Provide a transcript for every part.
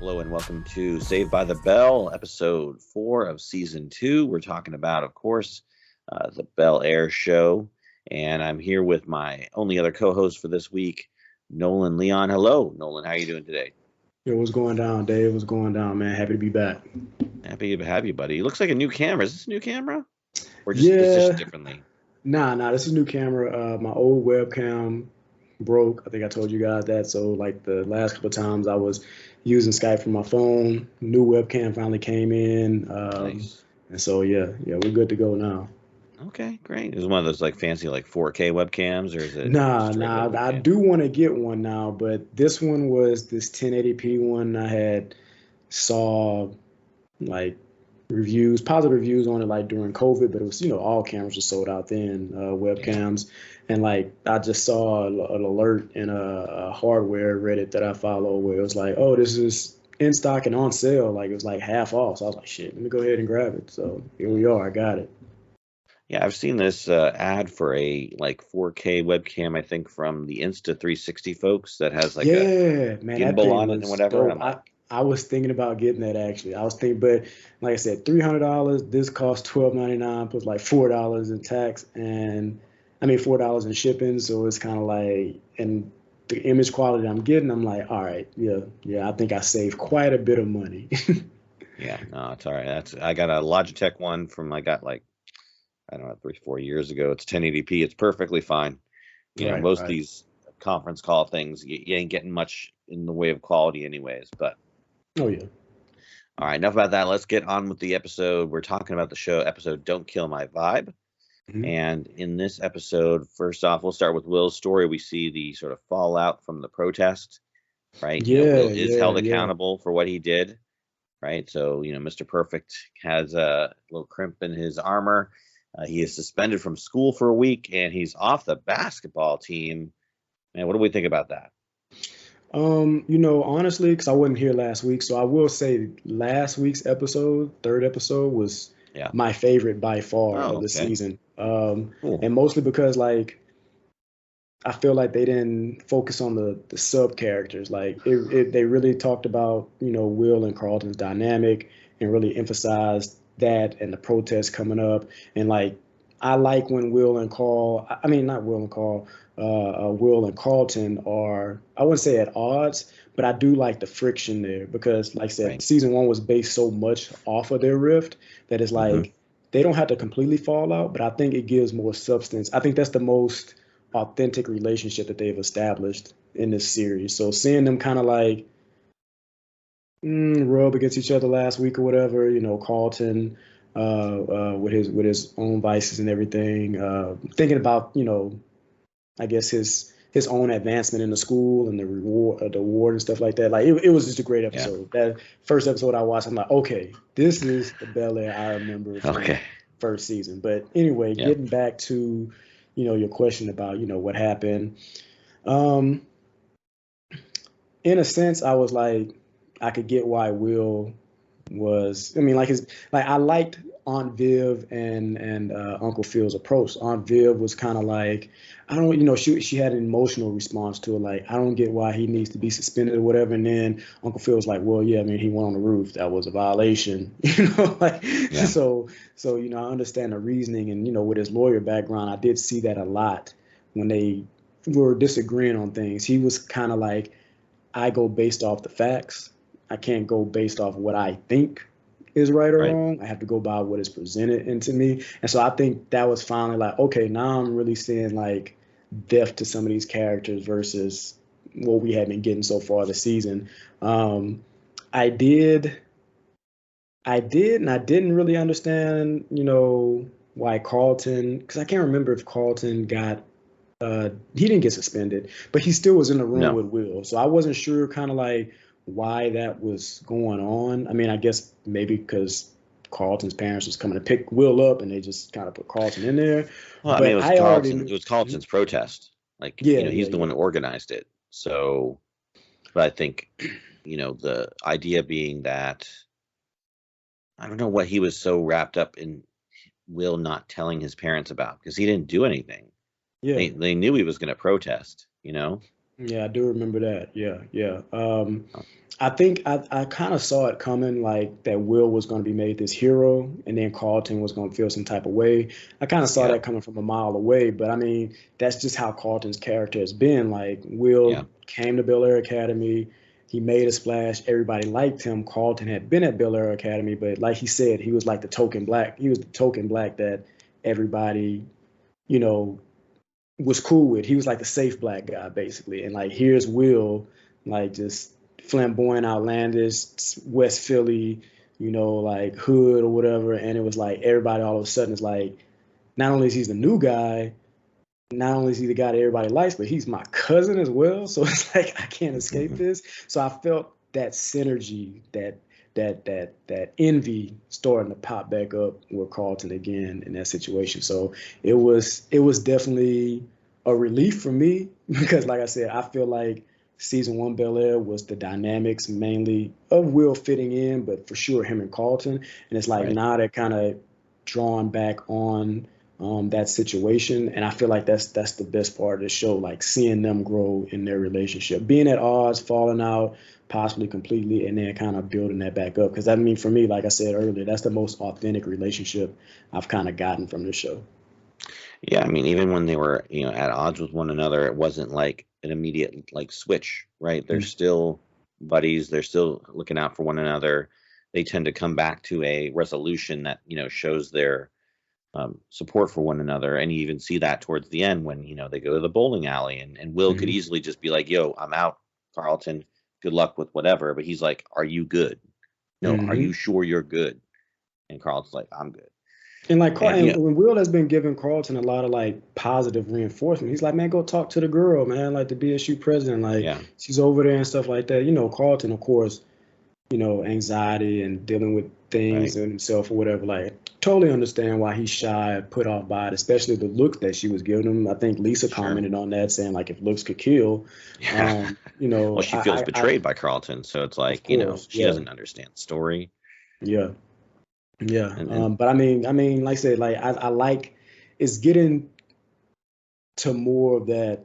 Hello and welcome to Saved by the Bell, episode 4 of season 2. We're talking about, of course, the Bel-Air show, and I'm here with my only other co-host for this week, Nolan Leon. Hello, Nolan. How are you doing today? Yo, what's going down, Dave? What's going down, man? Happy to be back. Happy to have you, buddy. It looks like a new camera. Is this a new camera? Or just positioned Yeah, differently? nah, this is new camera. My old webcam broke. I think I told you guys that. So, like the last couple of times I was using Skype from my phone. New webcam finally came in. Nice. And so, yeah, we're good to go now. Okay, great. Is it one of those like fancy like 4K webcams, or is it Nah, just a regular nah, I webcam? do want to get one now, but this one was this 1080p one I had saw like positive reviews on it like during COVID, but it was, all cameras were sold out then, Yeah. webcams. And like I just saw an alert in a hardware Reddit that I follow where it was like, oh, this is in stock and on sale. Like it was like half off. So I was like, shit, let me go ahead and grab it. So here we are. I got it. Yeah, I've seen this ad for a like 4K webcam, I think from the Insta 360 folks that has like a Yeah, man, that gimbal thing on it and looks whatever. And dope. I'm like, I was thinking about getting that actually. I was thinking, but like I said, $300. This costs $12.99 plus like $4 in tax, and I mean $4 in shipping. So it's kind of like, and the image quality I'm getting, I'm like, all right, yeah. I think I saved quite a bit of money. yeah, no, it's all right. I got a Logitech one from I got like I don't know 3 4 years ago. It's 1080p. It's perfectly fine. Right, Most of right. these conference call things, you ain't getting much in the way of quality anyways. But Oh yeah. all right, enough about that. Let's get on with the episode. We're talking about the show episode Don't Kill My Vibe. Mhm. And in this episode, first off, we'll start with Will's story. We see the sort of fallout from the protest, right? Yeah, Will is yeah, held yeah. accountable for what he did, right? So, Mr. Perfect has a little crimp in his armor. He is suspended from school for a week, and he's off the basketball team. Man, what do we think about that? Honestly, because I wasn't here last week, so I will say last week's episode, third episode, was Yeah. my favorite by far Oh, of the okay. season. Cool. And mostly because like I feel like they didn't focus on the sub characters. Like they really talked about Will and Carlton's dynamic and really emphasized that and the protests coming up. And like I like when Will and Carl, I mean not Will and Carl, Will and Carlton are, I wouldn't say at odds, but I do like the friction there because like I said, Right. season one was based so much off of their rift that it's Hmm. like they don't have to completely fall out, but I think it gives more substance. I think that's the most authentic relationship that they've established in this series. So seeing them kind of like rub against each other last week or whatever, Carlton with his own vices and everything, thinking about I guess his own advancement in the school and the award and stuff like that. Like it was just a great Yeah. episode. That first episode I watched, I'm like, okay, this is the Bel Air I remember from Okay. first season. But anyway, Yeah. getting back to your question about what happened. Um, in a sense, I was like, I could get why Will was. I mean, like I liked Aunt Viv and Uncle Phil's approach. Aunt Viv was kind of like, I don't, she had an emotional response to it, like I don't get why he needs to be suspended or whatever. And then Uncle Phil was like, well, yeah, I mean, he went on the roof, that was a violation, like Yeah. so I understand the reasoning, and with his lawyer background, I did see that a lot when they were disagreeing on things. He was kind of like, I go based off the facts. I can't go based off what I think is right or Right. wrong. I have to go by what is presented into me. And so I think that was finally like, okay, now I'm really seeing like depth to some of these characters versus what we had been getting so far this season. Um, I did, and I didn't really understand, why Carlton, because I can't remember if Carlton got he didn't get suspended, but he still was in the room No. with Will. So I wasn't sure kind of like why that was going on. I mean, I guess maybe because Carlton's parents was coming to pick Will up and they just kind of put Carlton in there. Well, I mean, But I already It knew. was Mhm. Carlton's protest. Like, Yeah, yeah, he's the one yeah. who organized it. So, but I think, the idea being that I don't know what he was so wrapped up in Will not telling his parents about because he didn't do anything. Yeah. They knew he was going to protest. Yeah, I do remember that. Yeah, yeah. Uh, I think I kind of saw it coming, like that Will was going to be made this hero, and then Carlton was going to feel some type of way. I kind of saw yeah, that coming from a mile away, but I mean, that's just how Carlton's character has been. Like yeah, Will came to Bel-Air Academy, he made a splash, everybody liked him. Carlton had been at Bel-Air Academy, but like he said, he was like the token black. He was the token black that everybody, you know, was cool with. He was like the safe black guy basically. And like here's Will, like just flamboyant, outlandish, West Philly, like hood or whatever. And it was like everybody all of a sudden is like, not only is he the new guy, not only is he the guy that everybody likes, but he's my cousin as well. So it's like I can't escape mhm, this. So I felt that synergy, that envy starting to pop back up with Carlton again in that situation. So it was definitely a relief for me because like I said, I feel like season one Bel Air was the dynamics mainly of Will fitting in, but for sure him and Carlton. And it's like right. now they're kind of drawn back on that situation, and I feel like that's the best part of the show, like seeing them grow in their relationship, being at odds, falling out, possibly completely, and then kind of building that back up. Because I mean, for me, like I said earlier, that's the most authentic relationship I've kind of gotten from this show. Yeah, I mean, even when they were, at odds with one another, it wasn't like an immediate like switch, right? They're Mm. still buddies. They're still looking out for one another. They tend to come back to a resolution that, shows their support for one another. And you even see that towards the end when, they go to the bowling alley and Will could Hmm. easily just be like, yo, I'm out, Carlton. Good luck with whatever. But he's like, are you good? No, are you Hmm. sure you're good? And Carlton's like, I'm good. And like And, And when Will has been giving Carlton a lot of like positive reinforcement. He's like, man, go talk to the girl, man, like the BSU president, like yeah, she's over there and stuff like that. Carlton, of course, anxiety and dealing with things right. in himself or whatever. Like, totally understand why he's shy, put off by it, especially the look that she was giving him. I think Lisa Sure. commented on that, saying like, if looks could kill, Yeah. Well, she feels I betrayed by Carlton, so it's of like, course, she yeah, doesn't understand the story. yeah, yeah. And But I mean, like I said, like I like it's getting to more of that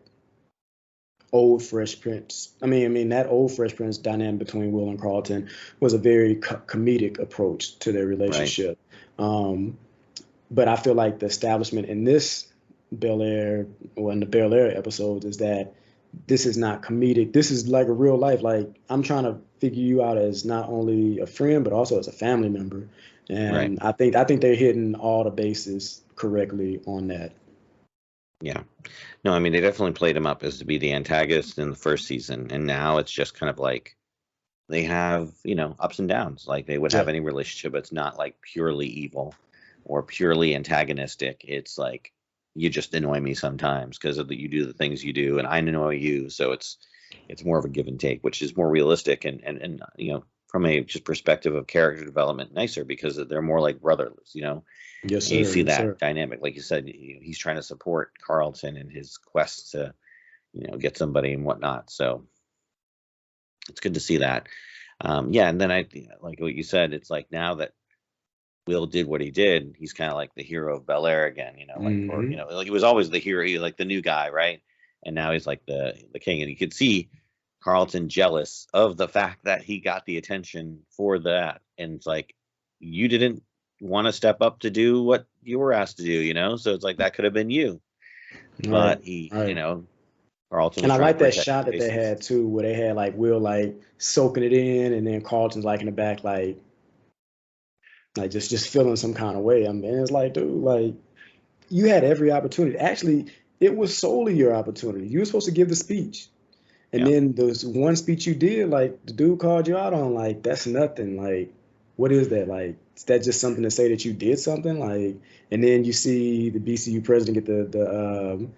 old Fresh Prince. I mean that old Fresh Prince dynamic between Will and Carlton was a very comedic approach to their right. relationship. Um, but I feel like the establishment in this Bel Air or in the Bel Air episodes is that this is not comedic. This is like a real life. Like I'm trying to figure you out as not only a friend but also as a family member. Right. And I think they're hitting all the bases correctly on that. Yeah. No, I mean, they definitely played him up as to be the antagonist in the first season, and now it's just kind of like they have, ups and downs. Like they would Yeah. have any relationship. It's not like purely evil or purely antagonistic. It's like you just annoy me sometimes because of you do the things you do, and I annoy you. So it's more of a give and take, which is more realistic and from a just perspective of character development nicer because they're more like brothers. Yes, And you sir. see Yes, that sir. dynamic, like you said, he's trying to support Carlton in his quest to get somebody and whatnot. So it's good to see that. Yeah, and then I like what you said. It's like now that Will did what he did, he's kind of like the hero of Bel Air again. Like or Hmm. like he was always the hero, like the new guy, right? And now he's like the king, and you could see Carlton jealous of the fact that he got the attention for that, and it's like you didn't want to step up to do what you were asked to do, So it's like that could have been you, Right. but he, Right. Carlton And was I trying to like that protect his shot that they bases. had too, where they had like Will like soaking it in, and then Carlton's like in the back, like just feeling some kind of way. I mean, it's like, dude, like you had every opportunity. Actually, it was solely your opportunity. You were supposed to give the speech, and Yeah, then the one speech you did, like the dude called you out on, like that's nothing. Like, what is that? Like, is that just something to say that you did something? Like, and then you see the BCU president get the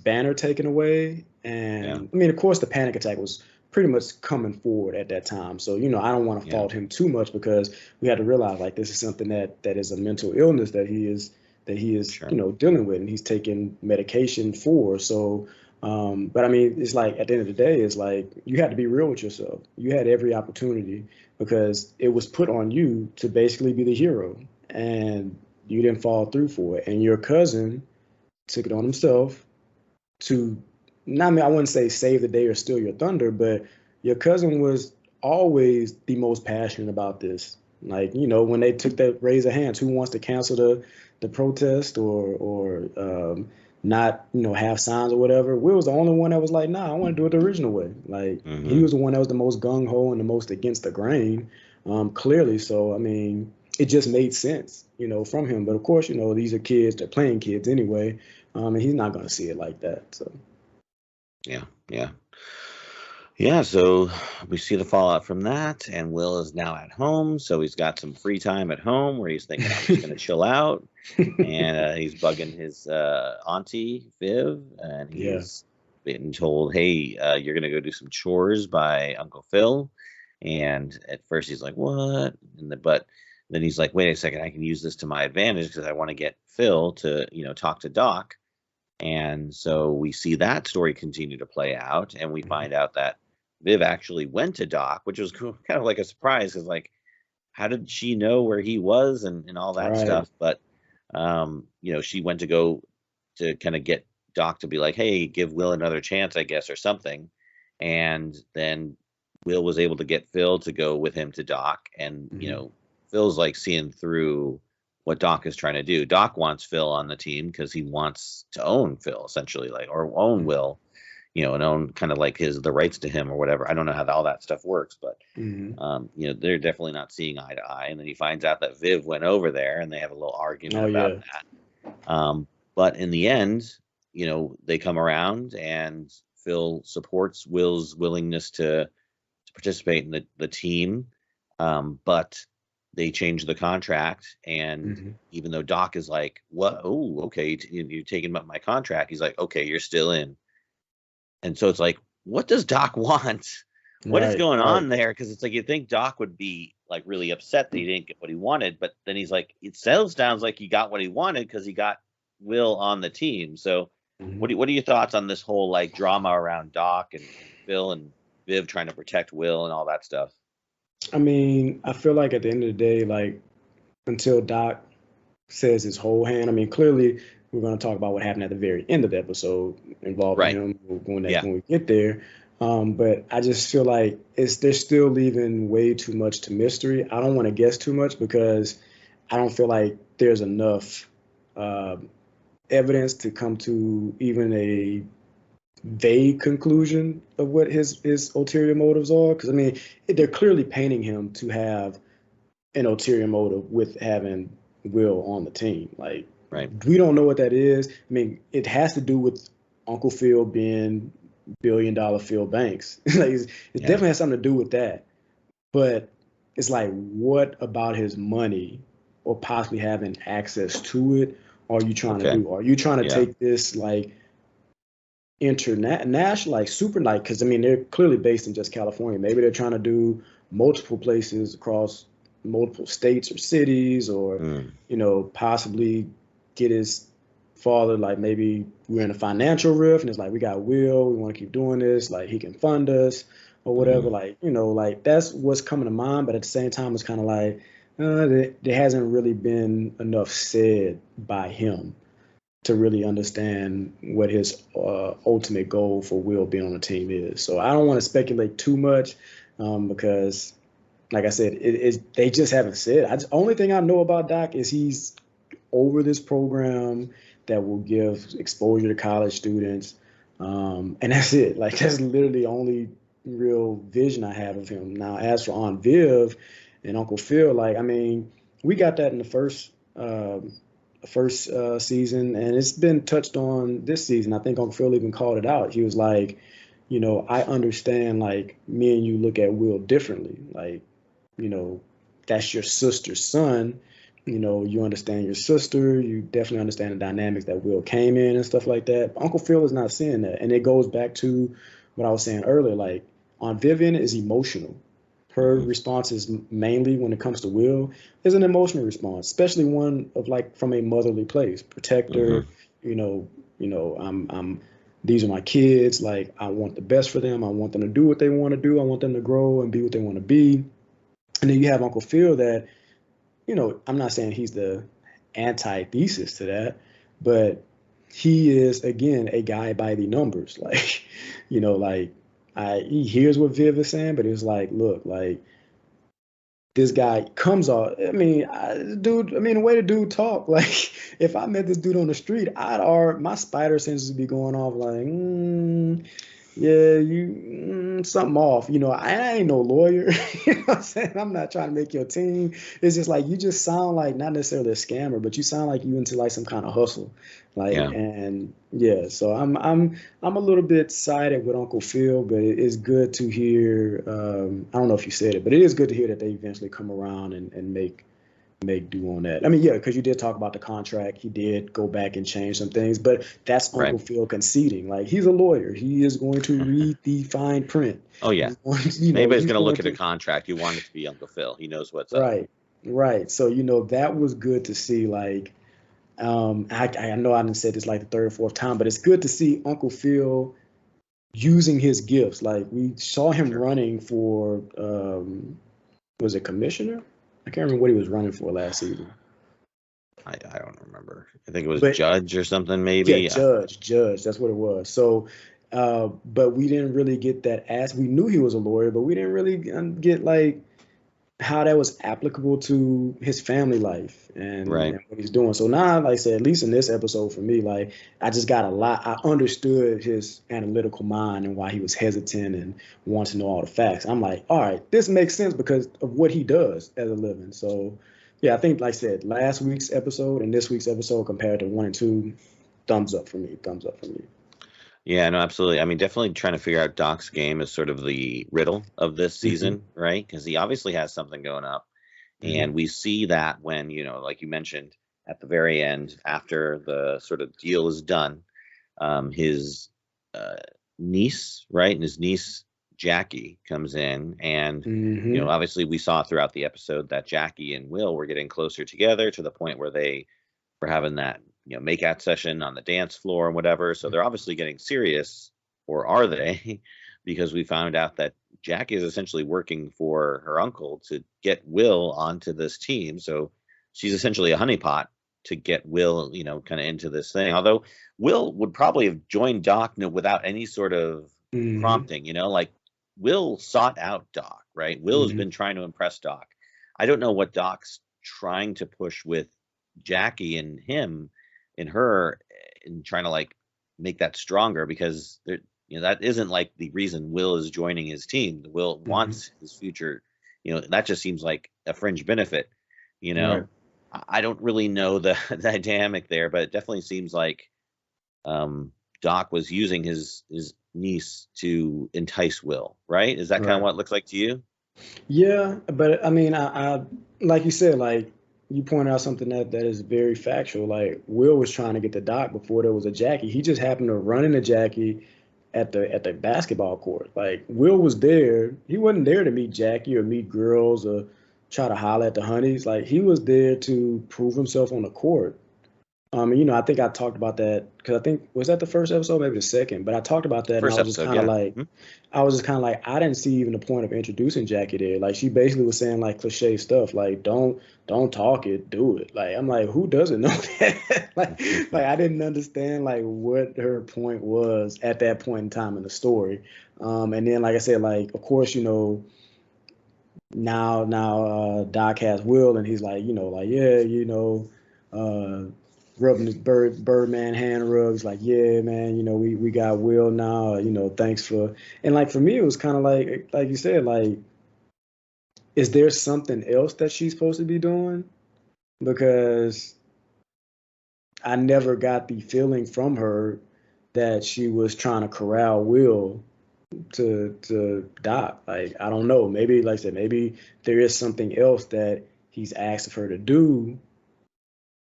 banner taken away. yeah, And I mean, of course, the panic attack was pretty much coming forward at that time. So, I don't want to yeah, fault him too much because we had to realize like this is something that is a mental illness that he is sure. dealing with and he's taking medication for. So, but I mean, it's like at the end of the day, it's like you had to be real with yourself. You had every opportunity because it was put on you to basically be the hero, and you didn't follow through for it. And your cousin took it on himself to not, I mean, I wouldn't say save the day or steal your thunder, but your cousin was always the most passionate about this. Like, when they took that raise of hands, who wants to cancel the protest or not, have signs or whatever. Will was the only one that was like, nah, I want to do it the original way. Like, he Hmm. was the one that was the most gung ho and the most against the grain, clearly. So, I mean, it just made sense, from him. But of course, these are kids, they're playing kids anyway, and he's not going to see it like that. So. Yeah, yeah. Yeah, so we see the fallout from that, and Will is now at home, so he's got some free time at home where he's thinking, I'm just going to chill out, and he's bugging his auntie, Viv, and Yeah. he's been told, hey, you're going to go do some chores by Uncle Phil, and at first he's like, what? But then he's like, wait a second, I can use this to my advantage because I want to get Phil to, talk to Doc, and so we see that story continue to play out, and we Mhm. find out that Viv actually went to Doc, which was kind of like a surprise because, like, how did she know where he was and all that Right. stuff? But, she went to go to kind of get Doc to be like, hey, give Will another chance, I guess, or something. And then Will was able to get Phil to go with him to Doc. And, Hmm. Phil's like seeing through what Doc is trying to do. Doc wants Phil on the team because he wants to own Phil, essentially, like, or own Will, and own kind of like the rights to him or whatever. I don't know how all that stuff works, but Hmm. they're definitely not seeing eye to eye. And then he finds out that Viv went over there, and they have a little argument Oh about yeah. that. But in the end, they come around, and Phil supports Will's willingness to participate in the team. But they change the contract, and Hmm. even though Doc is like, "What? Oh, okay, you're taking up my contract," he's like, "Okay, you're still in." And so it's like, what does Doc want? What is Right. going Right. on there? Because it's like you think Doc would be like really upset that he didn't get what he wanted, but then he's like, it sounds like he got what he wanted because he got Will on the team. So, Hmm. what are your thoughts on this whole like drama around Doc and Phil and Viv trying to protect Will and all that stuff? I mean, I feel like at the end of the day, like until Doc says his whole hand, I mean, clearly we're going to talk about what happened at the very end of the episode involving Right. him when Yeah. when we get there. But I just feel like they're still leaving way too much to mystery. I don't want to guess too much because I don't feel like there's enough uh, evidence to come to even a vague conclusion of what his ulterior motives are. Because I mean, they're clearly painting him to have an ulterior motive with having Will on the team. Like Right. we don't know what that is. I mean, it has to do with Uncle Phil being $1 billion Phil Banks. Like it Yeah. definitely has something to do with that. But it's like, what about his money or possibly having access to it are you trying to Okay. do? Are you trying to Yeah. take this like international, like super, like, because I mean, they're clearly based in just California. Maybe they're trying to do multiple places across multiple states or cities, or, Mm. possibly get his father, like, maybe we're in a financial rift and it's like, we got Will, we want to keep doing this, like, he can fund us or whatever. Mm. Like, like that's what's coming to mind. But at the same time, it's kind of like, there hasn't really been enough said by him to really understand what his ultimate goal for Will being on the team is. So I don't want to speculate too much because, like I said, they just haven't said. Only thing I know about Doc is he's over this program that will give exposure to college students, and that's it. Like that's literally the only real vision I have of him. Now, as for Aunt Viv and Uncle Phil, like I mean, we got that in the first season, and it's been touched on this season. I think Uncle Phil even called it out. He was like, I understand, like, me and you look at Will differently. Like, you know, that's your sister's son. You understand your sister. You definitely understand the dynamics that Will came in and stuff like that. But Uncle Phil is not seeing that. And it goes back to what I was saying earlier. Like, Aunt Vivian is emotional. Her Mm-hmm. response is mainly when it comes to Will is an emotional response, especially one of like from a motherly place. Protector, Mm-hmm. you know, I'm these are my kids, like I want the best for them. I want them to do what they want to do. I want them to grow and be what they want to be. And then you have Uncle Phil that, I'm not saying he's the antithesis to that, but he is again a guy by the numbers. Like, like he hears what Viv is saying, but it's like, look, like this guy comes off. I mean, dude. I mean, the way the dude talk, like if I met this dude on the street, my spider senses would be going off like, yeah, something off. I ain't no lawyer. You know what I'm saying? I'm not trying to make your team. It's just like you just sound like not necessarily a scammer, but you sound like you into like some kind of hustle. Like, Yeah. and yeah, so I'm a little bit sided with Uncle Phil, but it is good to hear. I don't know if you said it, but it is good to hear that they eventually come around and make do on that. I mean, yeah, because you did talk about the contract. He did go back and change some things, but that's Right. Uncle Phil conceding. Like he's a lawyer. He is going to read the fine print. Oh yeah. He's going, Anybody's he's going to going look at a to contract. You want it to be Uncle Phil. He knows what's up. right, right. So that was good to see. Like, I know I didn't say this like the third or fourth time, but it's good to see Uncle Phil using his gifts. Like we saw him Sure. running for, was it commissioner? I can't remember what he was running for last season. I don't remember. I think it was But Judge or something, yeah, maybe. judge. That's what it was. So, but we didn't really get that as we knew he was a lawyer, but we didn't really get like how that was applicable to his family life Right. and what he's doing. So now, like I said, at least in this episode for me, like I just got a lot. I understood his analytical mind and why he was hesitant and wanting to know all the facts. I'm like, all right, this makes sense because of what he does as a living. So, yeah, I think, like I said, last week's episode and this week's episode compared to 1 and 2, thumbs up for me. Thumbs up for me. Yeah, no, absolutely. I mean, definitely trying to figure out Doc's game is sort of the riddle of this Hmm. season, right? Because he obviously has something going up. Hmm. And we see that when, like you mentioned, at the very end, after the sort of deal is done, his uh, niece, right? And his niece, Jackie, comes in. And, Hmm. obviously we saw throughout the episode that Jackie and Will were getting closer together to the point where they were having that, make out session on the dance floor and whatever. So they're obviously getting serious, or are they? Because we found out that Jackie is essentially working for her uncle to get Will onto this team. So she's essentially a honeypot to get Will, kind of into this thing. Although Will would probably have joined Doc without any sort of Hmm. prompting, like Will sought out Doc, right? Will has Hmm. been trying to impress Doc. I don't know what Doc's trying to push with Jackie and him and her and trying to like make that stronger because that isn't like the reason Will is joining his team. Will Hmm. wants his future, that just seems like a fringe benefit, you Right. know. I don't really know the dynamic there, but it definitely seems like Doc was using his niece to entice Will, right? Is that kind of Right. what it looks like to you? Yeah, but I mean, I like you said, like you pointed out something that is very factual. Like Will was trying to get the Doc before there was a Jackie. He just happened to run into Jackie at the basketball court. Like Will was there. He wasn't there to meet Jackie or meet girls or try to holler at the honeys. Like he was there to prove himself on the court. I think I talked about that because I think was that the first episode, maybe the second, but I talked about that and I First was just episode, kind of yeah. like, I didn't see even the point of introducing Jackie there. Like she basically was saying like cliche stuff, like don't talk it, do it. Like I'm like, who doesn't know that? like I didn't understand like what her point was at that point in time in the story. And then like I said, like of course now Doc has Will and he's like, like, yeah, uh rubbing his Birdman hand rubs, like, yeah, man, we got Will now, thanks for and like for me it was kind of like you said, like, is there something else that she's supposed to be doing? Because I never got the feeling from her that she was trying to corral Will to Doc. Like I don't know. Maybe like I said, maybe there is something else that he's asked of her to do,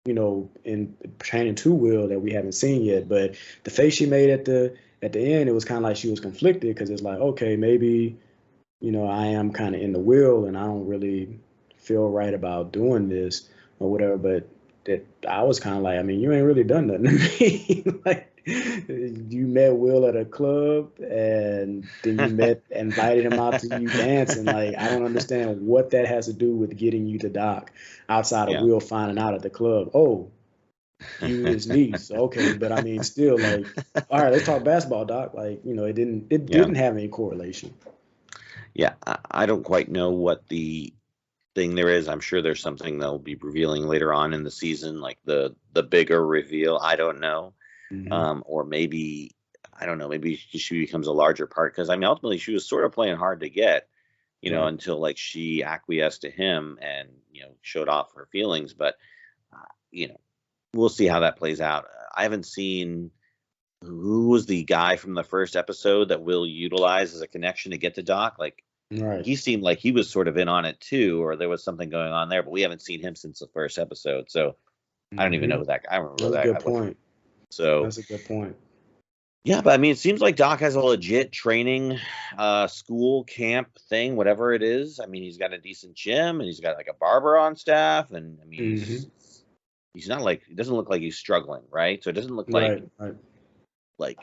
in pertaining to Will that we haven't seen yet. But the face she made at the end, it was kind of like she was conflicted because it's like, okay, maybe I am kind of in the Will and I don't really feel right about doing this or whatever. But that I was kind of like, I mean, you ain't really done nothing to me. Like you met Will at a club and then you invited him out to you dancing. Like I don't understand what that has to do with getting you to Doc outside of Yeah. Will finding out at the club. Oh, You his niece. Okay, but I mean, still, like, all right, let's talk basketball, Doc. Like, it Yeah. didn't have any correlation. Yeah. I don't quite know what the thing there is. I'm sure there's something they'll be revealing later on in the season, like the bigger reveal. I don't know. Hmm. Or maybe I don't know. Maybe she becomes a larger part because I mean, ultimately, she was sort of playing hard to get, Right. until like she acquiesced to him and showed off her feelings. But uh, you know, we'll see how that plays out. I haven't seen who was the guy from the first episode that Will utilize as a connection to get to Doc. Like Right. he seemed like he was sort of in on it too, or there was something going on there, but we haven't seen him since the first episode. So I don't even Hmm. know who that guy. I don't remember who That's a that good guy was. point. So That's a good point. yeah, but I mean, it seems like Doc has a legit training, school camp thing, whatever it is. I mean, he's got a decent gym and he's got like a barber on staff, and I mean, Hmm. he's not like he doesn't look like he's struggling, right? So it doesn't look Right. Right. like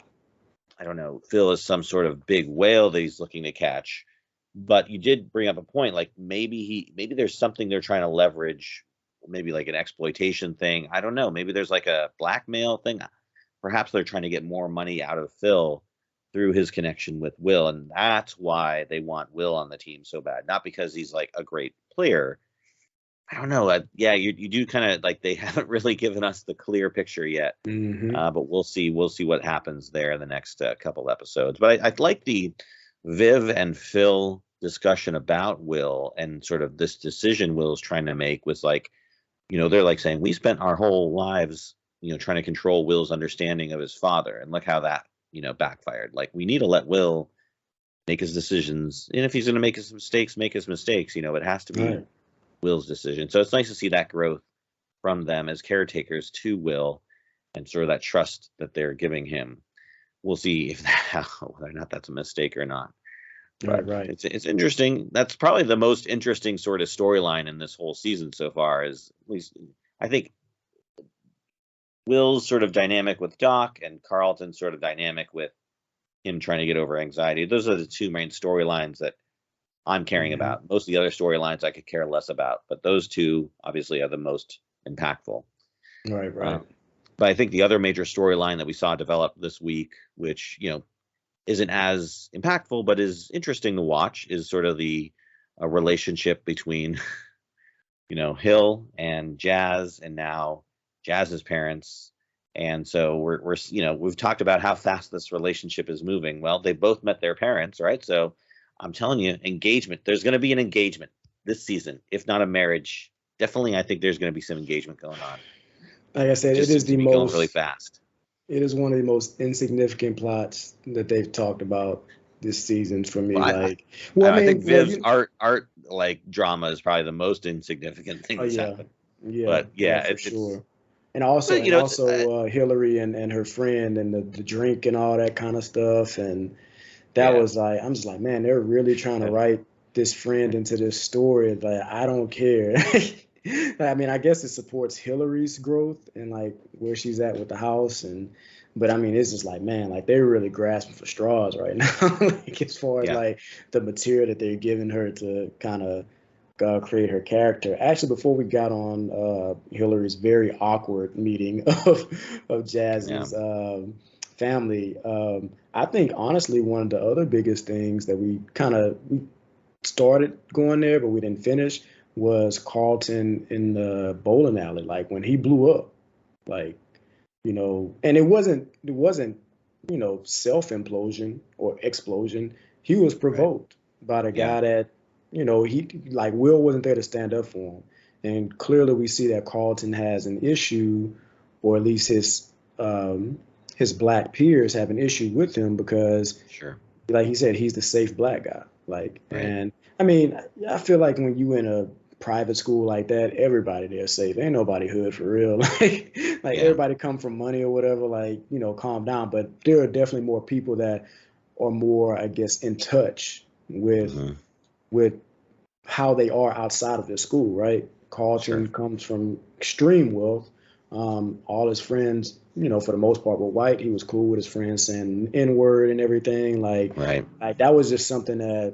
I don't know, Phil is some sort of big whale that he's looking to catch. But you did bring up a point, like maybe there's something they're trying to leverage, maybe like an exploitation thing. I don't know. Maybe there's like a blackmail thing. Perhaps they're trying to get more money out of Phil through his connection with Will, and that's why they want Will on the team so bad. Not because he's like a great player. I don't know. Yeah, you do kind of like they haven't really given us the clear picture yet. Hmm. But we'll see. We'll see what happens there in the next couple episodes. But I like the Viv and Phil discussion about Will and sort of this decision Will's trying to make was like, they're like saying we spent our whole lives, trying to control Will's understanding of his father, and look how that, backfired. Like we need to let Will make his decisions, and if he's going to make his mistakes, make his mistakes. It has to be Right. Will's decision. So it's nice to see that growth from them as caretakers to Will and sort of that trust that they're giving him. We'll see if whether or not that's a mistake or not. Right. But Right. it's interesting. That's probably the most interesting sort of storyline in this whole season so far. Is at least I think Will's sort of dynamic with Doc and Carlton's sort of dynamic with him trying to get over anxiety. Those are the two main storylines that I'm caring Hmm. about. Most of the other storylines I could care less about, but those two obviously are the most impactful. Right. Right. Um, but I think the other major storyline that we saw develop this week, which isn't as impactful but is interesting to watch, is sort of the relationship between Hill and Jazz, and now Jazz's parents. And so we've talked about how fast this relationship is moving. Well, they both met their parents, right? So I'm telling you, engagement. There's going to be an engagement this season, if not a marriage. Definitely, I think there's going to be some engagement going on. Like I It said, just seems to be going really fast. it is one of the most insignificant plots that they've talked about this season for me. Well, Like, I, well, I I think mean, well, Viv's art like drama is probably the most insignificant thing oh that's yeah, happened. yeah, But yeah, yeah, for it's sure. And also, but it's Hillary and her friend and the drink and all that kind of stuff. And that yeah. was like, I'm just like, man, they're really trying to write this friend into this story. Like, I don't care. I mean, I guess it supports Hillary's growth and like where she's at with the house. But I mean, it's just like, man, like they're really grasping for straws right now. Like, as far as Yeah. like the material that they're giving her to kind of create her character. Actually, before we got on Hillary's very awkward meeting of Yeah. Jazz's family, I think honestly one of the other biggest things that we started going there, but we didn't finish, was Carlton in the bowling alley. Like when he blew up, like and it wasn't self implosion or explosion. He was Right. provoked by the Yeah. guy that he like Will wasn't there to stand up for him, and clearly we see that Carlton has an issue, or at least his black peers have an issue with him because, Sure. like he said, he's the safe black guy. Like, Right. and I mean, I feel like when you in a private school like that, everybody there safe. Ain't nobody hood for real. Like Yeah. everybody come from money or whatever. Like, calm down. But there are definitely more people that are more, I guess, in touch Hmm. with how they are outside of their school, right? Sure. Carlton comes from extreme wealth. All his friends, for the most part, were white. He was cool with his friends saying N word and everything. Right. Like that was just something that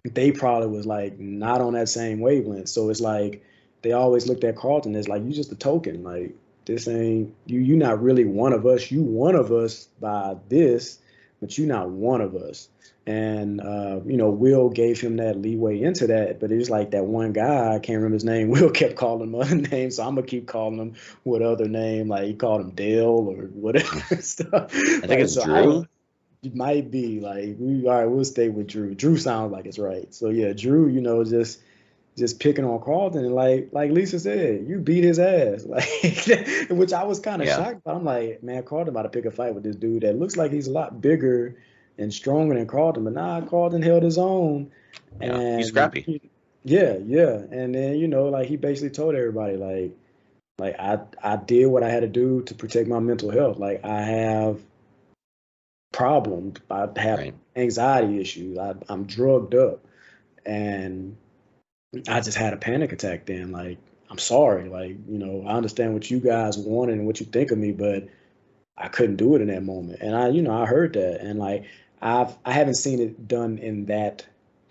they probably was like not on that same wavelength. So it's like they always looked at Carlton as like, you just a token. Like this ain't you. You're not really one of us. You one of us by this, but you're not one of us. And Will gave him that leeway into that, but it was like that one guy, I can't remember his name. Will kept calling him other names, so I'm gonna keep calling him with other name. Like he called him Dale or whatever stuff. I think Like it's so, Drew. it might be like all right. We'll stay with Drew. Drew sounds like it's right. So yeah, Drew. Just picking on Carlton, and like Lisa said, you beat his ass, like which I was kind of Yeah, shocked. But I'm like, man, Carlton about to pick a fight with this dude that looks like he's a lot bigger and stronger than Carlton, but nah, Carlton held his own, yeah, he's and scrappy. yeah, and then like he basically told everybody like I did what I had to do to protect my mental health. Like I have problems, I have Right. anxiety issues, I'm drugged up, and I just had a panic attack then. Like, I'm sorry. Like, I understand what you guys wanted and what you think of me, but I couldn't do it in that moment. And I heard that. And like, I haven't seen it done in that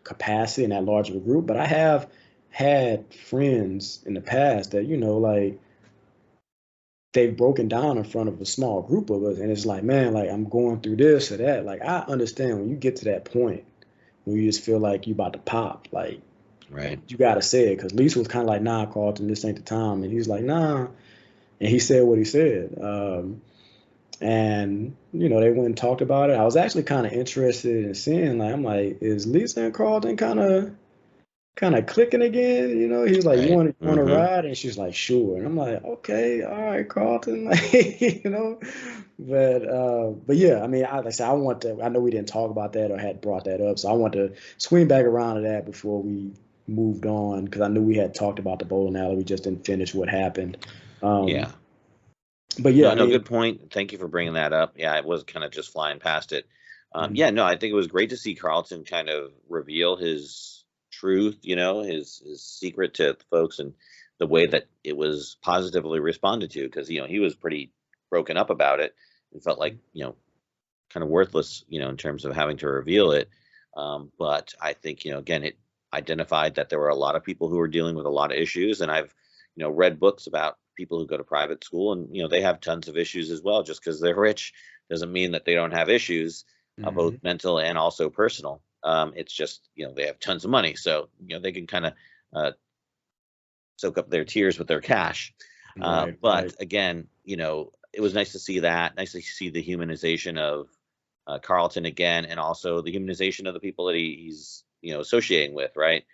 capacity, in that large of a group, but I have had friends in the past that, like, they've broken down in front of a small group of us. And it's like, man, like, I'm going through this or that. Like, I understand when you get to that point where you just feel like you about to pop. Like, Right. you gotta say it, because Lisa was kind of like, nah, Carlton, this ain't the time, and he's like, nah, and he said what he said, and they went and talked about it. I was actually kind of interested in seeing, like, I'm like, is Lisa and Carlton kind of clicking again? He was like, you Right. want to ride, and she's like, sure, and I'm like, okay, all right, Carlton, like, but yeah, I mean, like I said, I know we didn't talk about that or had brought that up, so I want to swing back around to that before we moved on, because I knew we had talked about the bowling alley. We just didn't finish what happened. Um, Yeah. but yeah, No, I no, mean, good point. Thank you for bringing that up. Yeah, I was kind of just flying past it. mm, Yeah, no, I think it was great to see Carlton kind of reveal his truth, his secret to folks, and the way that it was positively responded to, because he was pretty broken up about it and felt like kind of worthless, in terms of having to reveal it. But I think again, it identified that there were a lot of people who were dealing with a lot of issues, and I've read books about people who go to private school, and they have tons of issues as well. Just because they're rich doesn't mean that they don't have issues, both mhm, mental and also personal. It's just they have tons of money, so they can kind of uh, soak up their tears with their cash. right, But right, again, it was nice to see that. Nice to see the humanization of Carlton again, and also the humanization of the people that he's associating with, right?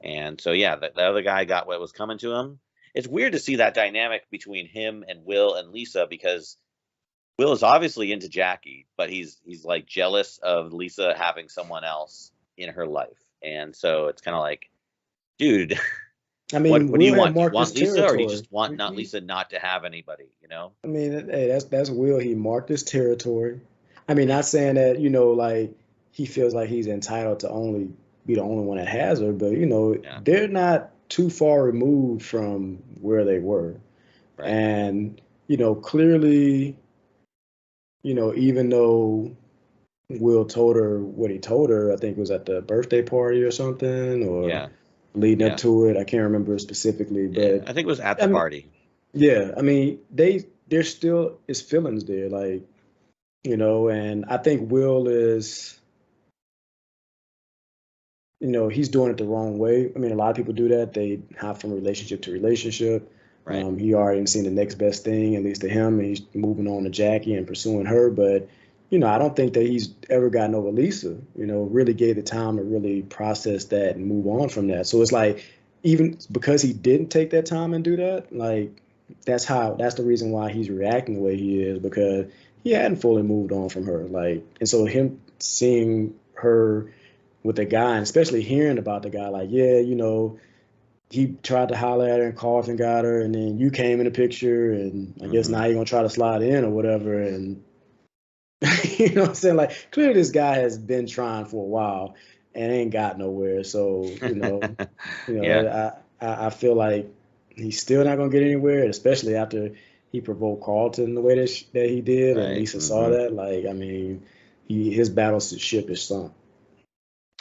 And so yeah, the other guy got what was coming to him. It's weird to see that dynamic between him and Will and Lisa, because Will is obviously into Jackie, but he's like jealous of Lisa having someone else in her life, and so it's kind of like, dude, I what mean, do you Will had want? Do you marked his want Lisa, or do you territory. just want not Lisa not to have anybody? I mean, hey, that's Will. He marked his territory. I mean, not saying that, like he feels like he's entitled to only be the only one that has her, but Yeah, they're not too far removed from where they were. right. And, clearly, even though Will told her what he told her, I think it was at the birthday party or something, or Yeah, leading up yeah, to it. I can't remember specifically, yeah. but I think it was at I the mean, party. yeah, I mean, there's still is feelings there, like, and I think Will is, he's doing it the wrong way. I mean, a lot of people do that. They hop from relationship to relationship. Right. He already seen the next best thing, at least to him, and he's moving on to Jackie and pursuing her. But, I don't think that he's ever gotten over Lisa, really gave the time to really process that and move on from that. So it's like, even because he didn't take that time and do that, like, that's the reason why he's reacting the way he is, because he hadn't fully moved on from her. Like, and so him seeing her with a guy, and especially hearing about the guy, like, yeah, he tried to holler at her and Carlton got her, and then you came in the picture, and I guess Hmm. now you're gonna try to slide in or whatever. And you know what I'm saying? Like, clearly this guy has been trying for a while and ain't got nowhere. So, Yeah. I feel like he's still not gonna get anywhere, especially after he provoked Carlton the way that he did, and Right. Lisa saw Hmm. that. Like, I mean, his battleship is sunk.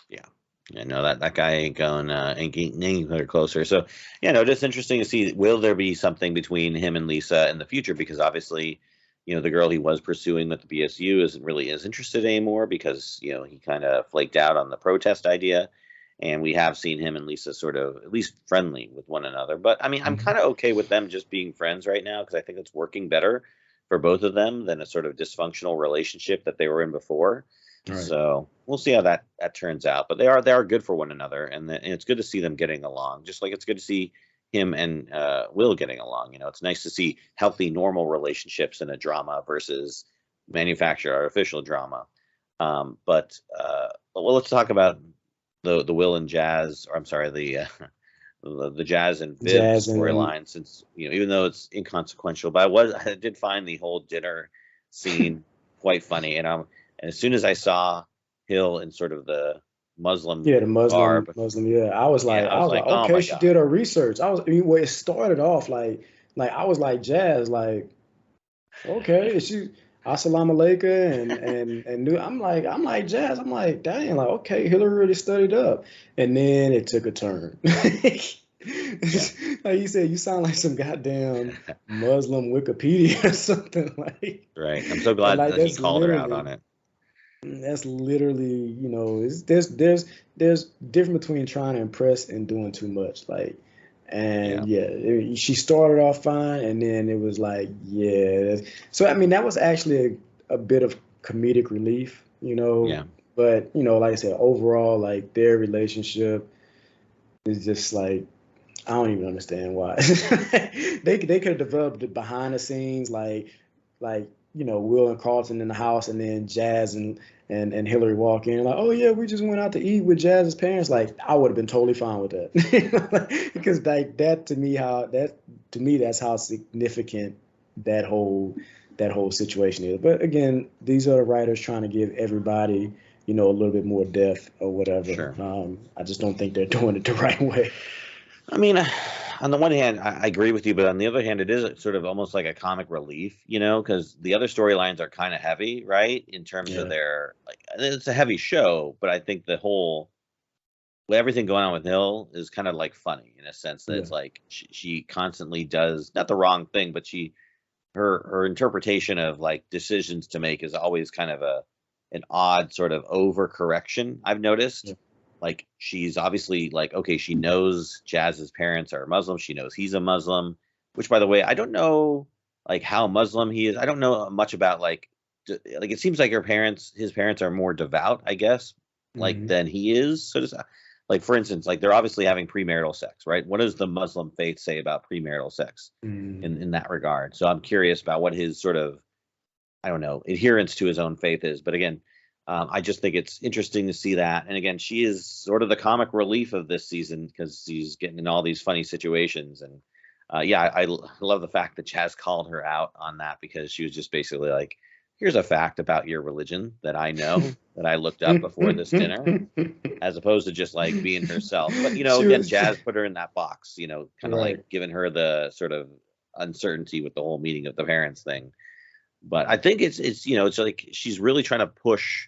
Yeah. I know that guy ain't getting her closer. So, yeah, no, just interesting to see. Will there be something between him and Lisa in the future? Because obviously, the girl he was pursuing with the BSU isn't really as interested anymore because he kind of flaked out on the protest idea, and we have seen him and Lisa sort of at least friendly with one another. But I mean, I'm Mm-hmm. kind of okay with them just being friends right now because I think it's working better for both of them than a sort of dysfunctional relationship that they were in before. Right. So we'll see how that turns out. But they are good for one another, and it's good to see them getting along. Just like it's good to see him and Will getting along. It's nice to see healthy, normal relationships in a drama versus manufactured artificial drama. But let's talk about the Will and Jazz, or I'm sorry, the Jazz and Viv Jazz and storyline. Since even though it's inconsequential, but I did find the whole dinner scene quite funny, and as soon as I saw Hill in sort of the Muslim yeah, the Muslim, garb, Muslim. Yeah, I was yeah, like, I was like, oh okay, my she god, did her research. I mean, well, it started off like I was like, Jazz, like, okay, is she Assalamu alaikum and new. I'm like Jazz. I'm like, dang, like, okay, Hillary really studied up, and then it took a turn. yeah, Like you said, you sound like some goddamn Muslim Wikipedia or something like. right. I'm so And glad like that he called her out on it. that's literally, there's difference between trying to impress and doing too much. Like, Yeah, and yeah, she started off fine, and then it was like, yeah. So I mean, that was actually a bit of comedic relief. yeah. But like I said, overall, like their relationship is just like I don't even understand why. They could have developed it behind the scenes, like Will and Carlton in the house, and then Jazz and Hillary walk in like, oh yeah, we just went out to eat with Jazz's parents. Like I would have been totally fine with that, because like that to me that's how significant that whole that whole situation is. But again, these are the writers trying to give everybody a little bit more depth or whatever. Sure. I just don't think they're doing it the right way. I mean, on the one hand, I agree with you, but on the other hand, it is sort of almost like a comic relief, because the other storylines are kind of heavy, right? In terms of Yeah. their like, it's a heavy show, but I think the whole everything going on with Hill is kind of like funny in a sense that Yeah. it's like she constantly does not the wrong thing, but her interpretation of like decisions to make is always kind of an odd sort of overcorrection. I've noticed. Yeah. Like she's obviously like okay, she knows Jazz's parents are Muslim. She knows he's a Muslim, which by the way, I don't know like how Muslim he is. I don't know much about like it seems like his parents are more devout, I guess, like Hmm. than he is. So does like for instance, like they're obviously having premarital sex, right? What does the Muslim faith say about premarital sex Mm. in that regard? So I'm curious about what his sort of I don't know, adherence to his own faith is. But again, I just think it's interesting to see that. And again, she is sort of the comic relief of this season because she's getting in all these funny situations. And yeah, love the fact that Chaz called her out on that because she was just basically like, here's a fact about your religion that I know that I looked up before this dinner, as opposed to just like being herself. But, She again, was Jazz put her in that box, kind of like right. giving her the sort of uncertainty with the whole meeting of the parents thing. But I think it's like she's really trying to push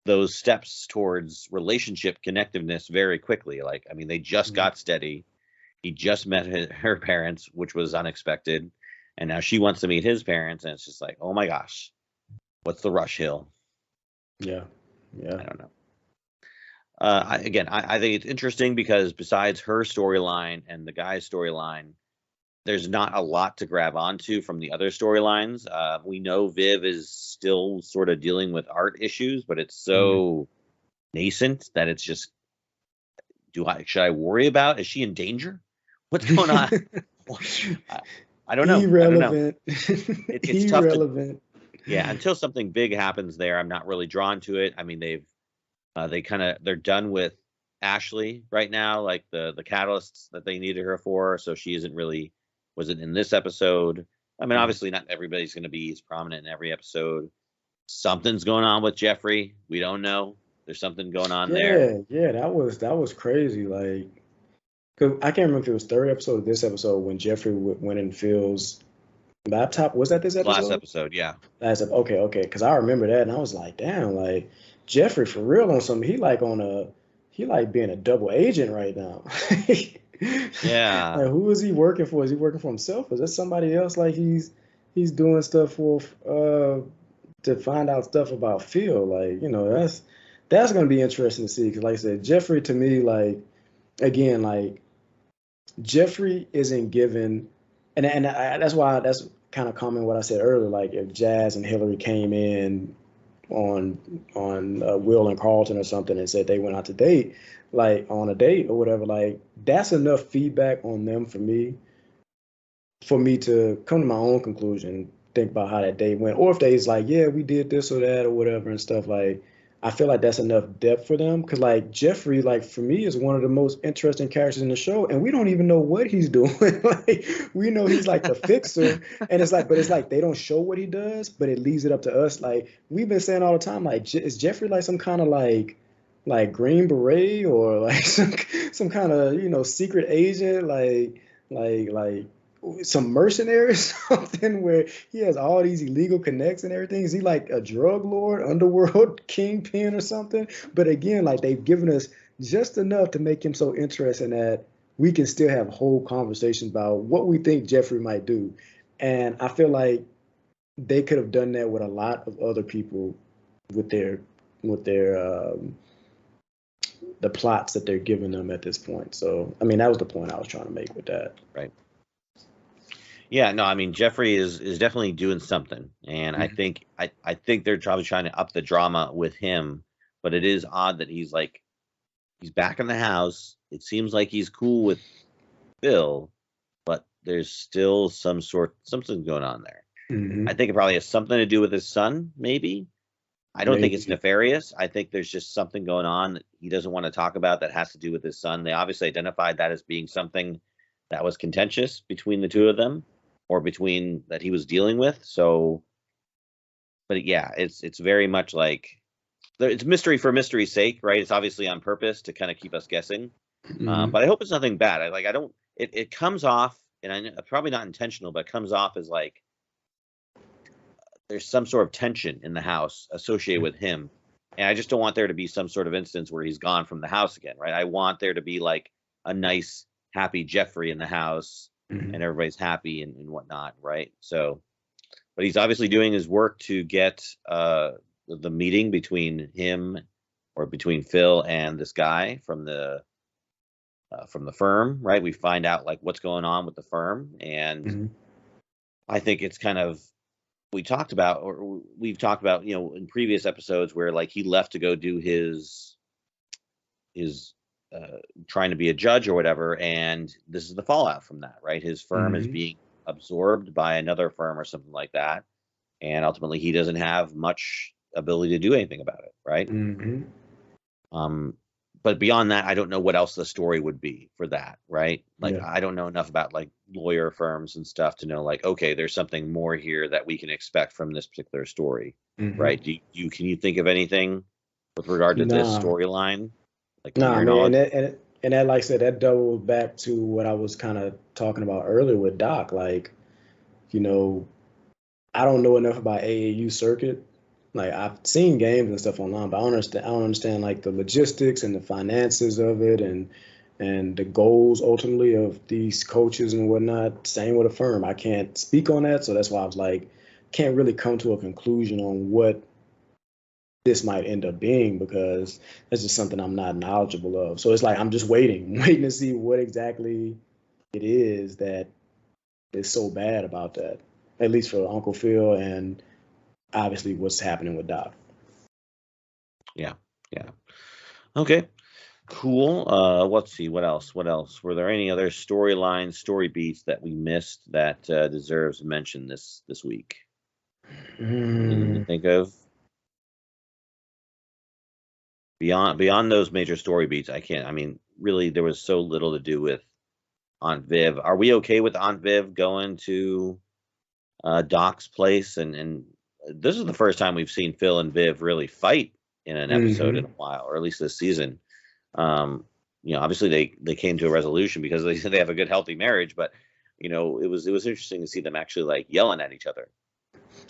those steps towards relationship connectiveness very quickly. Like, I mean, they just Mm. got steady. He just met her parents, which was unexpected, and now she wants to meet his parents, and it's just like, oh my gosh, what's the rush, Hill? Yeah. Yeah. I don't know. I think it's interesting because besides her storyline and the guy's storyline, there's not a lot to grab onto from the other storylines. We know Viv is still sort of dealing with art issues, but it's Mm. so nascent that it's just, should I worry about? Is she in danger? What's going on? I, I don't know. I don't know. Irrelevant. It's tough to, Irrelevant. yeah, until something big happens there, I'm not really drawn to it. I mean, they're done with Ashley right now, like the catalysts that they needed her for. So she isn't really wasn't in this episode. I mean, Mm. obviously not everybody's going to be as prominent in every episode. Something's going on with Jeffrey. We don't know. There's something going on there. Yeah, yeah, that was crazy. Like, 'cause I can't remember if it was third episode or this episode when Jeffrey went in Phil's laptop. Was that this Last episode? episode, yeah. Okay, because I remember that, and I was like, damn, like Jeffrey for real on something. He like on a he like being a double agent right now. Yeah. Like, who is he working for? Is he working for himself? Is that somebody else? Like he's doing stuff for to find out stuff about Phil. Like, that's gonna be interesting to see. Because like I said, Jeffrey to me, like again, like Jeffrey isn't given, that's why that's kind of common what I said earlier. Like if Jazz and Hillary came in on Will and Carlton or something and said they went out to date, like on a date or whatever, like that's enough feedback on them for me to come to my own conclusion, think about how that day went, or if they's like, yeah, we did this or that or whatever and stuff. Like, I feel like that's enough depth for them because like Jeffrey, like for me, is one of the most interesting characters in the show, and we don't even know what he's doing. Like, we know he's like the fixer, and but it's like they don't show what he does, but it leaves it up to us. Like we've been saying all the time, like is Jeffrey like some kind of like Green Beret or like some kind of secret agent like some mercenary or something where he has all these illegal connects and everything? Is he like a drug lord, underworld kingpin or something? But again, like they've given us just enough to make him so interesting that we can still have whole conversations about what we think Jeffrey might do. And I feel like they could have done that with a lot of other people with their the plots that they're giving them at this point. So I mean that was the point I was trying to make with that. Right. Yeah, no, I mean Jeffrey is definitely doing something, and I Mm-hmm. think I think they're probably trying to up the drama with him, but it is odd that he's back in the house. It seems like he's cool with Bill, but there's still something going on there. I Mm-hmm. think it probably has something to do with his son, maybe. I don't think it's Maybe. nefarious. I think there's just something going on that he doesn't want to talk about that has to do with his son. They obviously identified that as being something that was contentious between the two of them, or between that he was dealing with. So, but yeah, it's very much like it's mystery for mystery's sake, right? It's obviously on purpose to kind of keep us guessing. Mm-hmm. But I hope it's nothing bad. I don't. It comes off, and probably not intentional, but it comes off as like there's some sort of tension in the house associated with him. And I just don't want there to be some sort of instance where he's gone from the house again, right? I want there to be like a nice, happy Jeffrey in the house Mm-hmm. and everybody's happy and whatnot, right? So, but he's obviously doing his work to get the meeting between him or between Phil and this guy from the firm, right? We find out like what's going on with the firm, and Mm-hmm. I think it's kind of we've talked about in previous episodes where like he left to go do his trying to be a judge or whatever, and this is the fallout from that, right? His firm is Mm-hmm. being absorbed by another firm or something like that, and ultimately he doesn't have much ability to do anything about it, right? Mm-hmm. um but beyond that, I don't know what else the story would be for that, right? Like Yeah. I don't know enough about like lawyer firms and stuff to know like, okay, there's something more here that we can expect from this particular story, Mm-hmm. right? Can you think of anything with regard to this Nah. storyline, like to Nah, I your mean, knowledge? and that, like I said, that doubles back to what I was kind of talking about earlier with Doc. Like, you know, I don't know enough about AAU circuit. Like, I've seen games and stuff online, but I don't understand like the logistics and the finances of it, and the goals ultimately of these coaches and whatnot. Same with a firm. I can't speak on that, so that's why I was like, can't really come to a conclusion on what this might end up being because that's just something I'm not knowledgeable of. So it's like I'm just waiting, waiting to see what exactly it is that is so bad about that. At least for Uncle Phil and obviously what's happening with Doc. Yeah, yeah. Okay, cool. Let's see, what else were there any other storylines, story beats that we missed that deserves mention this week? Anything to Mm, think of beyond those major story beats? I can't. I mean, really, there was so little to do with Aunt Viv. Are we okay with Aunt Viv going to Doc's place? And this is the first time we've seen Phil and Viv really fight in an episode in hmm a while, or at least this season. Um, Obviously they came to a resolution because they said they have a good, healthy marriage, but it was interesting to see them actually like yelling at each other.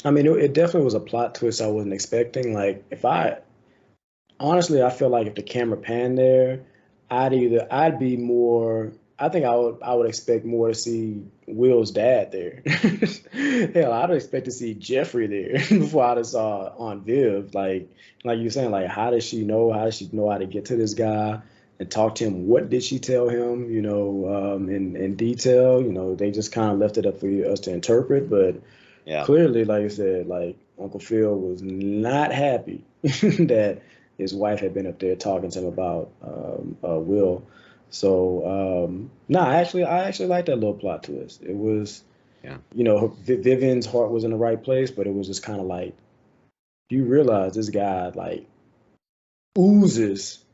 I mean, it definitely was a plot twist I wasn't expecting. Like, if I Honestly, I feel like if the camera panned there, I'd be more. I think I would expect more to see Will's dad there. Hell, I'd expect to see Jeffrey there before I just saw on Viv. Like you were saying, like how does she know? How does she know how to get to this guy and talk to him? What did she tell him? In detail. They just kind of left it up for us to interpret, but Yeah. clearly, like I said, like Uncle Phil was not happy that his wife had been up there talking to him about Will. So no, I actually like that little plot twist. It was, Yeah. Vivian's heart was in the right place, but it was just kind of like you realize this guy like oozes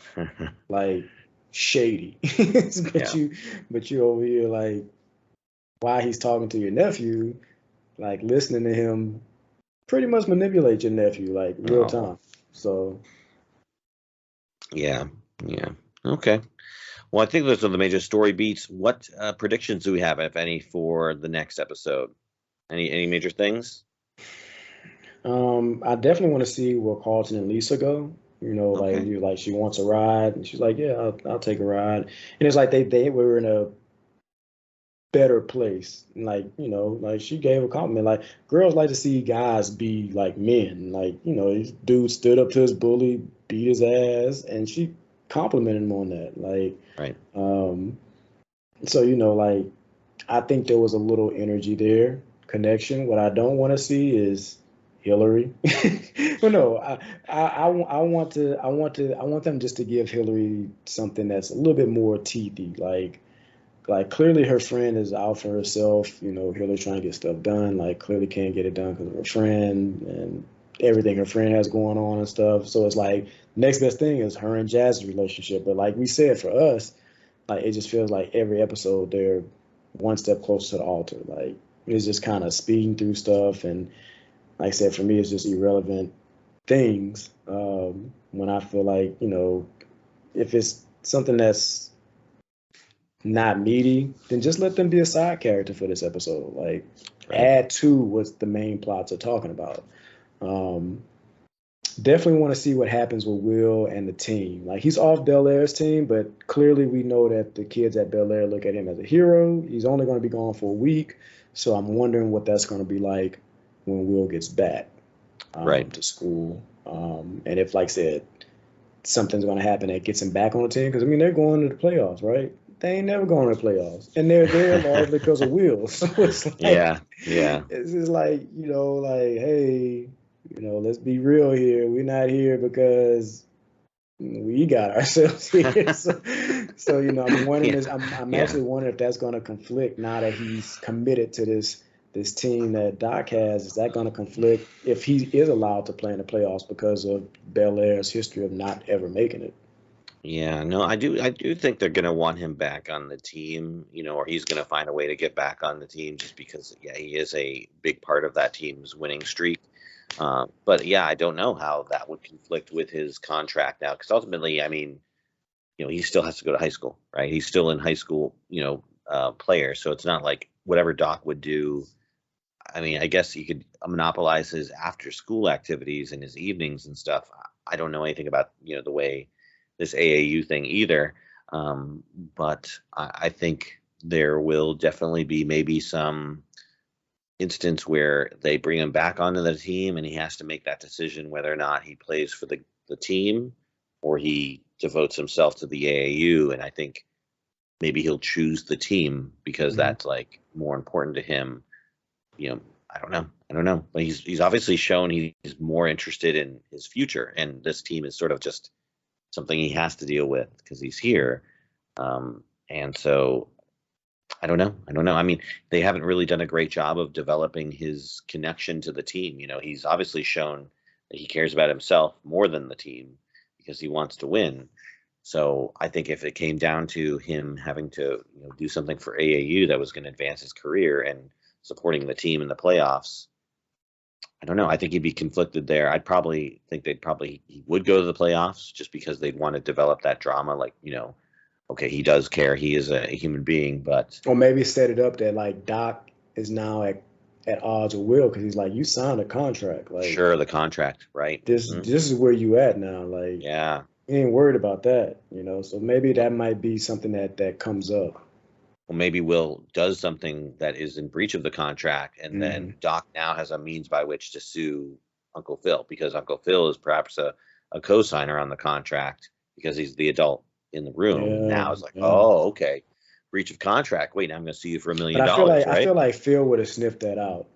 like shady, but Yeah. you over here like while he's talking to your nephew, like listening to him pretty much manipulate your nephew like real Oh. time. So Yeah. Yeah. Okay. Well, I think those are the major story beats. What predictions do we have, if any, for the next episode? Any major things? I definitely want to see where Carlton and Lisa go. Okay. Like she wants a ride, and she's like, "Yeah, I'll take a ride." And it's like they were in a better place. Like like she gave a compliment. Like girls like to see guys be like men. Like this dude stood up to his bully, beat his ass, and she complimented him on that. Like, Right. um, so like I think there was a little energy there, connection. What I don't want to see is Hillary. Well, no, I want them just to give Hillary something that's a little bit more teethy. Like clearly her friend is out for herself. Hillary trying to get stuff done. Like clearly can't get it done because of her friend and everything her friend has going on and stuff. So it's like next best thing is her and Jazz's relationship. But like we said, for us, like it just feels like every episode they're one step closer to the altar. Like it's just kind of speeding through stuff, and like I said, for me, it's just irrelevant things. When I feel like if it's something that's not meaty, then just let them be a side character for this episode. Like Right. add to what the main plots are talking about. Um, Definitely want to see what happens with Will and the team. Like he's off Bel-Air's team, but clearly we know that the kids at Bel-Air look at him as a hero. He's only going to be gone for a week, so I'm wondering what that's going to be like when Will gets back Right. to school. And if, like I said, something's going to happen that gets him back on the team, because I mean they're going to the playoffs, right? They ain't never going to the playoffs, and they're there largely because of Will. So it's like Yeah. Yeah. it's just like like hey, let's be real here. We're not here because we got ourselves here. So I'm wondering Yeah. this. I'm Yeah. actually wondering if that's going to conflict now that he's committed to this team that Doc has. Is that going to conflict if he is allowed to play in the playoffs because of Bel Air's history of not ever making it? Yeah, no, I do think they're gonna want him back on the team, or he's gonna find a way to get back on the team just because, yeah, he is a big part of that team's winning streak. But yeah, I don't know how that would conflict with his contract now, because ultimately, I mean, he still has to go to high school, right? He's still in high school, player, so it's not like whatever Doc would do. I mean, I guess he could monopolize his after school activities and his evenings and stuff. I don't know anything about, the way this AAU thing either. Um, but I think there will definitely be maybe some instance where they bring him back onto the team and he has to make that decision whether or not he plays for the team or he devotes himself to the AAU. And I think maybe he'll choose the team because Mhm. that's like more important to him. you know, I don't know. I don't know. But he's obviously shown he's more interested in his future, and this team is sort of just something he has to deal with because he's here. And so I don't know. I don't know. I mean, they haven't really done a great job of developing his connection to the team. He's obviously shown that he cares about himself more than the team because he wants to win. So I think if it came down to him having to, do something for AAU that was going to advance his career and supporting the team in the playoffs, I don't know. I think he'd be conflicted there. I'd probably think he would go to the playoffs just because they'd want to develop that drama. Like, okay, he does care. He is a human being, but Or maybe set it up that like Doc is now at at odds with Will because he's like, you signed a contract. Like Sure, the contract, right? this is where you at now. Like Yeah. you ain't worried about that, you know. So maybe that might be something that comes up. Well, maybe Will does something that is in breach of the contract, and Hmm. then Doc now has a means by which to sue Uncle Phil because Uncle Phil is perhaps a co-signer on the contract because he's the adult in the room. Yeah, Now it's like, yeah. oh, okay, breach of contract. Wait, now I'm going to sue you for $1 But million, I right? feel like Phil would have sniffed that out.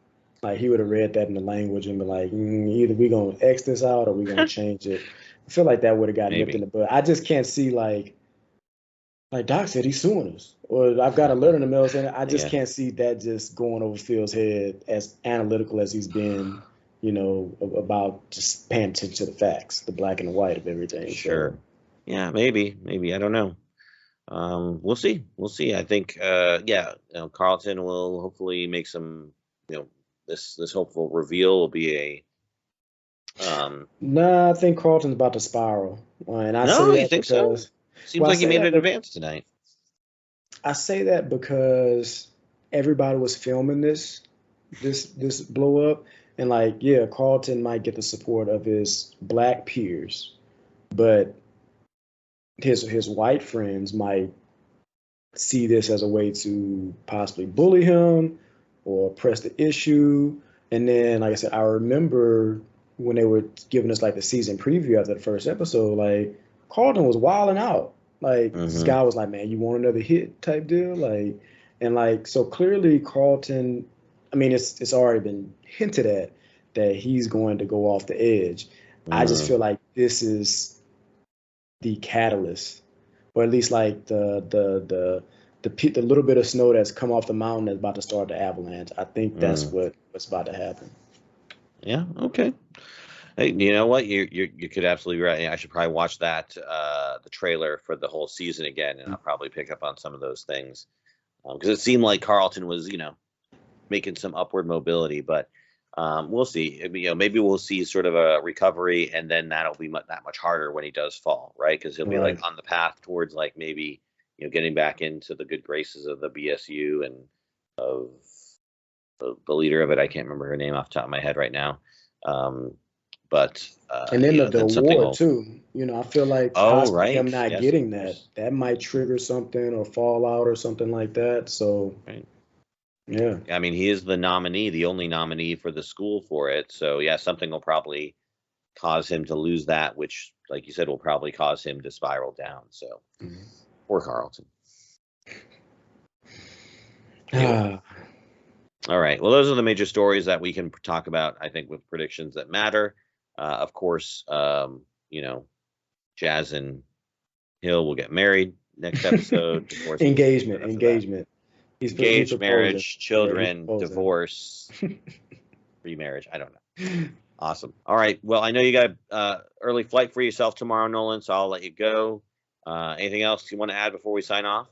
Like he would have read that in the language and be like, either we gonna X this out or we gonna change it. I feel like that would have got nipped in Maybe. the bud. I just can't see like Doc said he's suing us, or I've got a letter in the mail saying I just Yeah, can't see that just going over Phil's head as analytical as he's been, you know, about just paying attention to the facts, the black and the white of everything. So sure. Yeah, maybe. I don't know. We'll see. We'll see. I think, yeah, Carlton will hopefully make some, you know, this hopeful reveal will be a. nah, I think Carlton's about to spiral, and No, you think so? Seems I like he say made that, an advance tonight. I say that because everybody was filming this blow up, and like, yeah, Carlton might get the support of his black peers, but his white friends might see this as a way to possibly bully him or press the issue. And then, like I said, I remember when they were giving us like the season preview after the first episode, like Carlton was wilding out. Like this Hmm. guy was like, "Man, you want another hit?" type deal. Like, and like so clearly Carlton. I mean, it's already been hinted at that he's going to go off the edge. I just Mm. feel like this is the catalyst, or at least like the little bit of snow that's come off the mountain that's about to start the avalanche. I think that's Mm. what's about to happen. Yeah. Okay. Hey, you know what? You could absolutely be right. I should probably watch that the trailer for the whole season again, and I'll probably pick up on some of those things because it seemed like Carlton was, making some upward mobility, but we'll see. Maybe we'll see sort of a recovery, and then that'll be that much harder when he does fall, right? Because he'll be like Right. on the path towards like maybe getting back into the good graces of the BSU and of the leader of it. I can't remember her name off the top of my head right now, um, but And then the then something award will. too. You know, I feel like Oh, possibly right, him not yes, of getting course, that might trigger something or fallout or something like that. So right. yeah. I mean, he is the nominee, the only nominee for the school for it. So yeah, something will probably cause him to lose that, which, like you said, will probably cause him to spiral down. So Mhm. poor Carlton. Anyway, Ah, all right. Well, those are the major stories that we can talk about. I think with predictions that matter. Of course, Jazz and Hill will get married next episode. Divorce the episode after that. engagement. He Engaged, proposing. marriage, Yeah, he children, proposing. divorce, remarriage. I don't know. Awesome. All right. Well, I know you got early flight for yourself tomorrow, Nolan. So I'll let you go. Anything else you want to add before we sign off?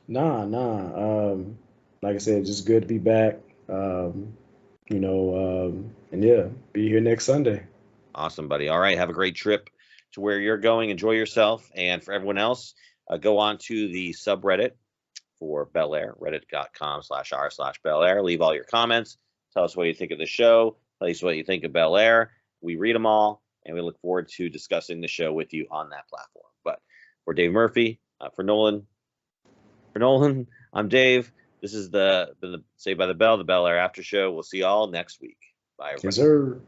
Nah. Like I said, just good to be back. And yeah, be here next Sunday. Awesome, buddy. All right. Have a great trip to where you're going. Enjoy yourself. And for everyone else, go on to the subreddit for Bel-Air, reddit.com/r/Bel-Air. Leave all your comments. Tell us what you think of the show. Tell us what you think of Bel-Air. We read them all, and we look forward to discussing the show with you on that platform. But for Dave Murphy, for Nolan, I'm Dave. This is the Saved by the Bell, the Bel-Air After Show. We'll see you all next week. Bye, Yes, everybody. sir.